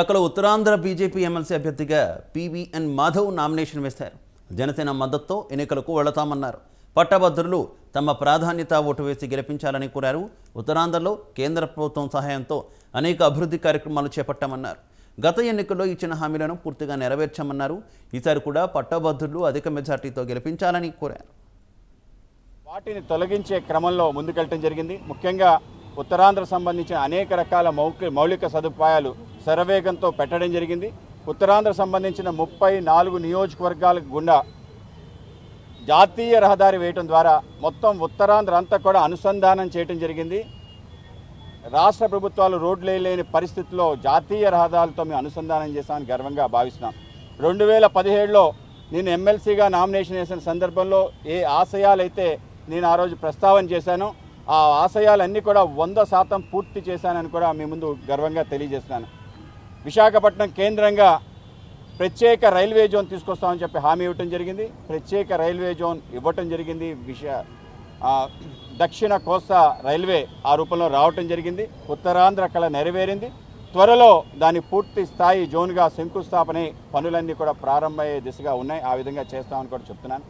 అక్కడ Uttarandhra BJP MLC అభ్యర్థిగా PVN Madhav nomination వేశారు. జనసేన మద్దతుతో ఎన్నికలకు వెళతామన్నారు. పట్టభద్రులు తమ ప్రాధాన్యత ఓటు వేసి గెలిపించాలని కోరారు. ఉత్తరాంధ్రలో కేంద్ర ప్రభుత్వం సహాయంతో అనేక అభివృద్ధి కార్యక్రమాలు చేపట్టామన్నారు. గత ఎన్నికల్లో ఇచ్చిన హామీలను పూర్తిగా నెరవేర్చామన్నారు. ఈసారి కూడా పట్టభద్రులు అధిక మెజార్టీతో గెలిపించాలని కోరారు. వాటిని తొలగించే క్రమంలో ముందుకెళ్ళటం జరిగింది. ముఖ్యంగా ఉత్తరాంధ్ర సంబంధించిన అనేక రకాల మౌలిక సదుపాయాలు శరవేగంతో పెట్టడం జరిగింది. ఉత్తరాంధ్ర సంబంధించిన 34 నియోజకవర్గాల గుండా జాతీయ రహదారి వేయటం ద్వారా మొత్తం ఉత్తరాంధ్ర అంతా కూడా అనుసంధానం చేయటం జరిగింది. రాష్ట్ర ప్రభుత్వాలు రోడ్లు లేని పరిస్థితుల్లో జాతీయ రహదారులతో మేము అనుసంధానం చేశామని గర్వంగా భావిస్తున్నాం. 2017లో నేను ఎమ్మెల్సీగా నామినేషన్ వేసిన సందర్భంలో ఏ ఆశయాలైతే నేను ఆ రోజు ప్రస్తావన చేశానో ఆ ఆశయాలన్నీ కూడా 100% పూర్తి చేశానని కూడా మీ ముందు గర్వంగా తెలియజేస్తున్నాను. విశాఖపట్నం కేంద్రంగా ప్రత్యేక రైల్వే జోన్ తీసుకొస్తామని చెప్పి హామీ ఇవ్వటం జరిగింది. ప్రత్యేక రైల్వే జోన్ ఇవ్వటం జరిగింది. దక్షిణ కోస్తా రైల్వే ఆ రూపంలో రావటం జరిగింది. ఉత్తరాంధ్ర కళ నెరవేరింది. త్వరలో దాని పూర్తి స్థాయి జోన్గా శంకుస్థాపన పనులన్నీ కూడా ప్రారంభమయ్యే దిశగా ఉన్నాయి. ఆ విధంగా చేస్తామని కూడా చెప్తున్నాను.